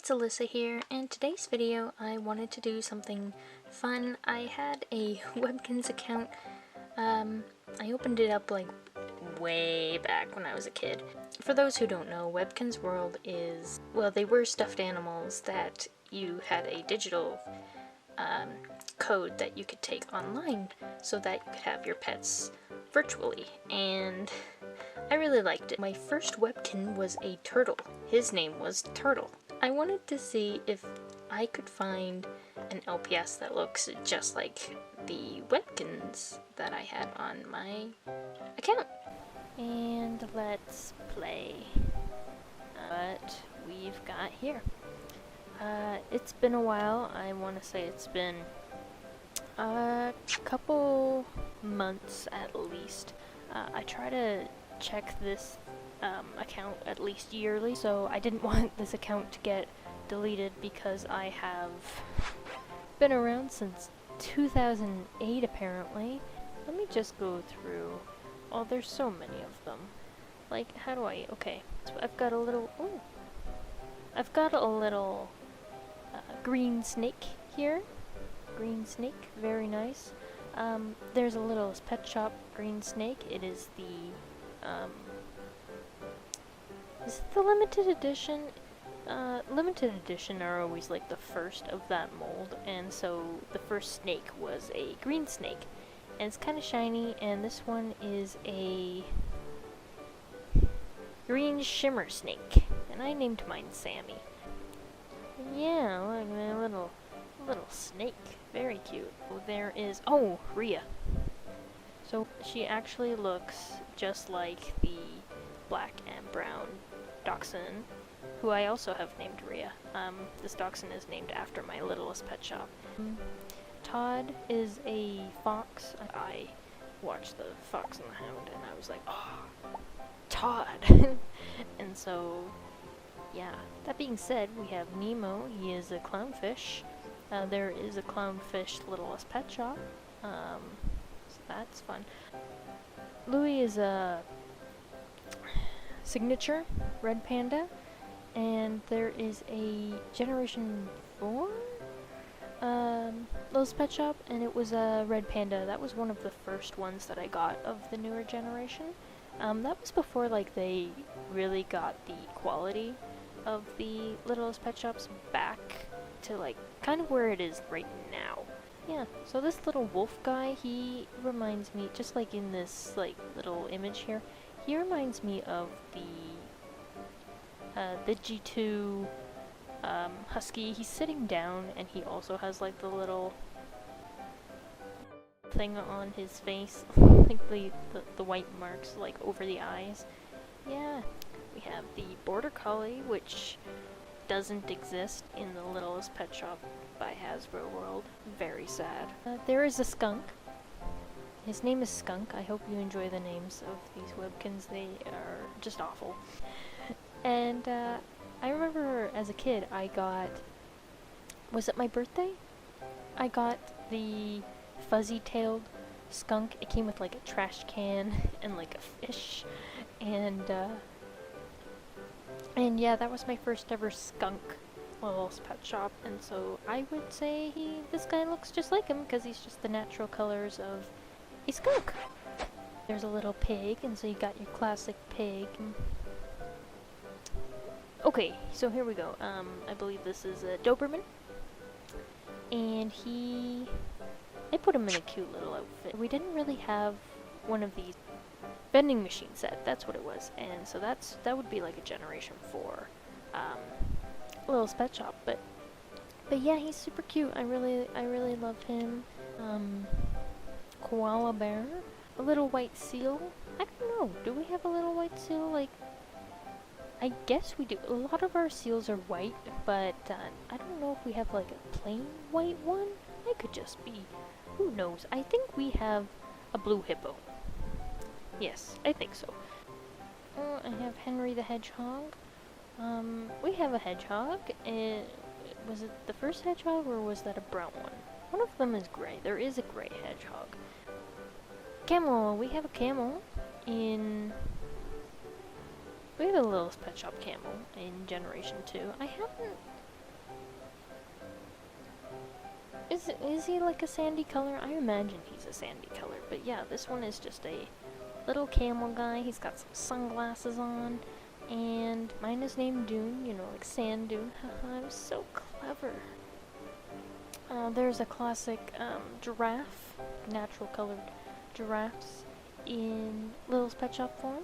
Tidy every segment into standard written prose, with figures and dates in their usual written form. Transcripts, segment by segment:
it's Alyssa here, and today's video I wanted to do something fun. I had a Webkinz account. I opened it up like way back when I was a kid. For those who don't know, Webkinz World is, well, they were stuffed animals that you had a digital code that you could take online so that you could have your pets virtually, and I really liked it. My first Webkin was a turtle. His name was Turtle. I wanted to see if I could find an LPS that looks just like the Webkinz that I had on my account. And let's play what we've got here. It's been a while. I want to say it's been a couple months at least. I try to check this account at least yearly, so I didn't want this account to get deleted because I have been around since 2008 apparently. Let me just go through. Oh, there's so many of them. Like, how do I, okay, so I've got a little, green snake here. Green snake, very nice. There's a Littlest Pet Shop green snake. It is the, is it the limited edition? Limited edition are always like the first of that mold, and so the first snake was a green snake. And it's kind of shiny, and this one is a green shimmer snake. And I named mine Sammy. Yeah, look, a little snake. Very cute. Oh, there is, oh, Rhea. So she actually looks just like the black and brown dachshund, who I also have named Rhea. This dachshund is named after my Littlest Pet Shop. Todd is a fox. I watched the Fox and the Hound and I was like, oh, Todd. And so, yeah. That being said, we have Nemo. He is a clownfish. There is a clownfish Littlest Pet Shop. So that's fun. Louis is a signature red panda, and there is a Generation 4 Littlest Pet Shop, and it was a red panda. That was one of the first ones that I got of the newer generation. That was before like they really got the quality of the Littlest Pet Shops back to like kind of where it is right now. Yeah, so this little wolf guy, he reminds me, just like in this like little image here, he reminds me of the G2 husky. He's sitting down and he also has like the little thing on his face, like the white marks like over the eyes. Yeah, we have the Border Collie, which doesn't exist in the Littlest Pet Shop by Hasbro World. Very sad. There is a skunk. His name is Skunk. I hope you enjoy the names of these Webkinz. They are just awful. And I remember as a kid I got, was it my birthday? I got the fuzzy-tailed skunk. It came with like a trash can and like a fish, and yeah, that was my first ever skunk Littlest Pet Shop, and so I would say this guy looks just like him because he's just the natural colors of a skunk. There's a little pig, and so you got your classic pig. Okay, so here we go. I believe this is a Doberman, and I put him in a cute little outfit. We didn't really have one of these vending machine set, that's what it was, and so that would be like a Generation 4 Littlest Pet Shop, but yeah, he's super cute. I really love him. Koala bear, a little white seal. I don't know, do we have a little white seal? Like, I guess we do. A lot of our seals are white, but I don't know if we have like a plain white one. It could just be, who knows. I think we have a blue hippo. Yes, I think so. I have Henry the Hedgehog. We have a hedgehog. Was it the first hedgehog or was that a brown one? One of them is gray. There is a gray hedgehog. Camel. We have a camel in We have a Littlest Pet Shop camel in Generation 2. I haven't Is he like a sandy color? I imagine he's a sandy color, but yeah, this one is just a little camel guy. He's got some sunglasses on, and mine is named Dune, you know, like Sand Dune. Haha, I'm so clever. There's a classic giraffe, natural colored giraffes in Littlest Pet Shop form.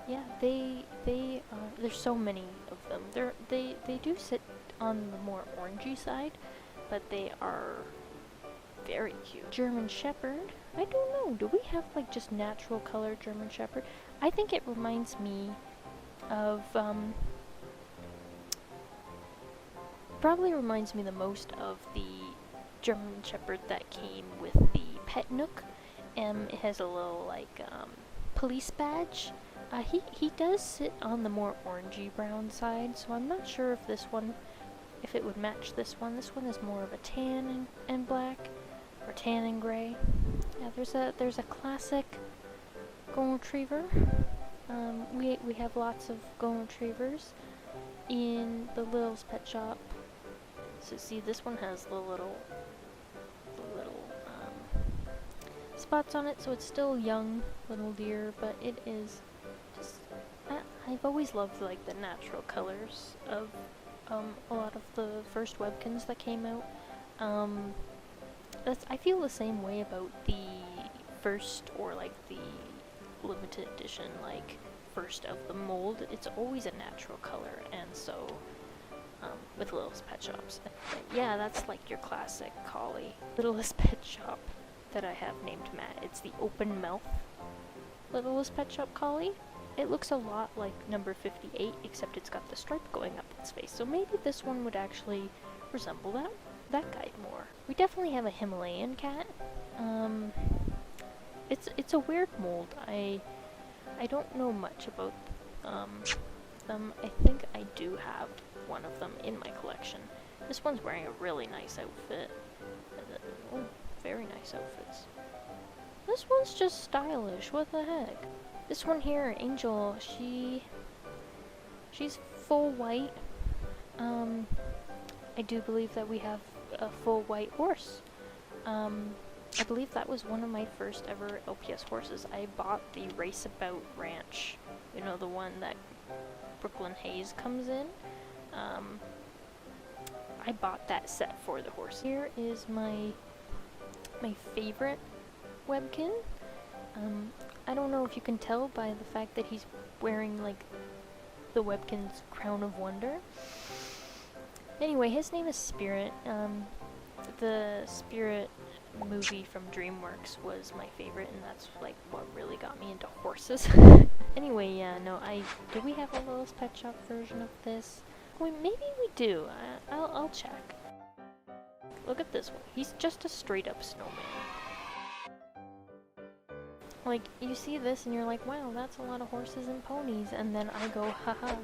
Yeah, they there's so many of them. They do sit on the more orangey side, but they are very cute. German Shepherd. I don't know. Do we have like just natural colored German Shepherd? I think it reminds me of probably reminds me the most of the German Shepherd that came with the Pet Nook. It has a little like police badge. He does sit on the more orangey brown side, so I'm not sure if this one, if it would match this one. This one is more of a tan and black, or tan and gray. Yeah, there's a classic golden retriever. We have lots of golden retrievers in the Littlest Pet Shop. So see, this one has the little spots on it, so it's still young little deer, but it is just, I've always loved like the natural colors of a lot of the first Webkinz that came out. I feel the same way about the first, or like the limited edition, like first of the mold. It's always a natural color, and so with Littlest Pet Shops. Yeah, that's like your classic collie. Littlest Pet Shop that I have named Matt. It's the open mouth Littlest Pet Shop collie. It looks a lot like number 58, except it's got the stripe going up its face. So maybe this one would actually resemble that guy more. We definitely have a Himalayan cat. It's a weird mold. I don't know much about them. I think I do have one of them in my collection. This one's wearing a really nice outfit. Oh, very nice outfits. This one's just stylish. What the heck? This one here, Angel, she's full white. I do believe that we have a full white horse. I believe that was one of my first ever LPS horses. I bought the Raceabout Ranch. You know, the one that Brooklyn Hayes comes in. I bought that set for the horse. Here is my favorite Webkin. I don't know if you can tell by the fact that he's wearing like the Webkinz Crown of Wonder. Anyway, his name is Spirit. The Spirit movie from DreamWorks was my favorite, and that's like what really got me into horses. Anyway, yeah, no, do we have a Littlest Pet Shop version of this? Maybe we do. I'll check. Look at this one. He's just a straight up snowman. Like, you see this and you're like, wow, that's a lot of horses and ponies, and then I go, haha,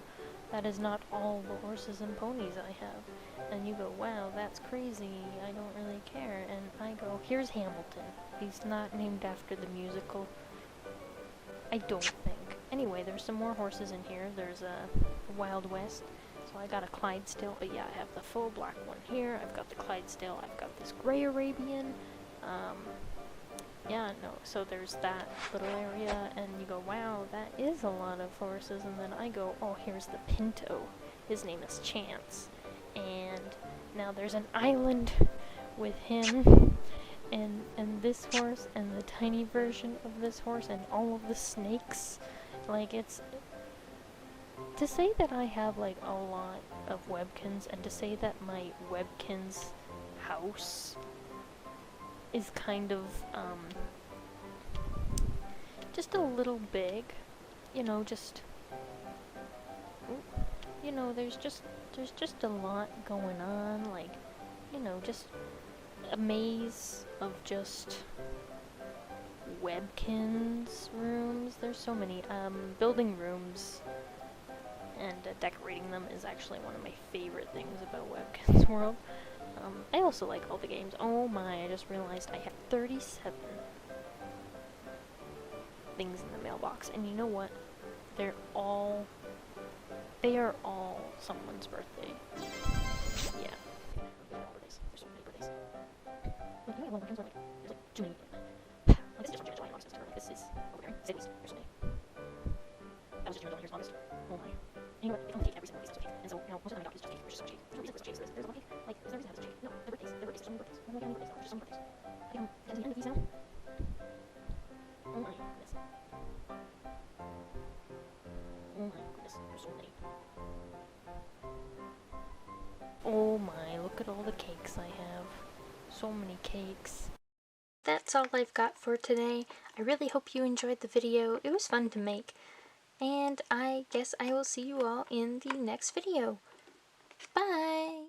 that is not all the horses and ponies I have. And you go, wow, that's crazy, I don't really care. And I go, here's Hamilton. He's not named after the musical. I don't think. Anyway, there's some more horses in here. There's a Wild West. So I got a Clydesdale, but yeah, I have the full black one here. I've got the Clydesdale. I've got this Gray Arabian. Yeah, no, so there's that little area, and you go, wow, that is a lot of horses, and then I go, oh, here's the Pinto. His name is Chance, and now there's an island with him, and this horse, and the tiny version of this horse, and all of the snakes. Like, it's... To say that I have, like, a lot of Webkinz, and to say that my Webkinz house is kind of, just a little big, you know, just, you know, there's just a lot going on, like, you know, just a maze of just Webkinz rooms. There's so many, building rooms and decorating them is actually one of my favorite things about Webkinz World. I also like all the games. Oh my, I just realized I have 37 things in the mailbox, and you know what? They are all someone's birthday. Yeah. Birthdays. There's so many birthdays. a lot of weekends where, like, there's, like, too many, like, this is just one July and August, like, this is overbearing. Cities, there's so many. That was just June, here's August. Oh my. And you know what, they come with cake every single week, so cake. And so, you know, most of the time I got is just cake. There's just so much cake. There's no reason for this cake. There's a lot of cake. Like, there's no reason to have this cake. No, their birthdays. There's so many birthdays. I don't know if I have any birthdays now. There's just so many birthdays. I get to the end of these now. Oh my goodness. Oh my goodness, there's so many. Oh my, look at all the cakes I have. So many cakes. That's all I've got for today. I really hope you enjoyed the video. It was fun to make. And I guess I will see you all in the next video. Bye!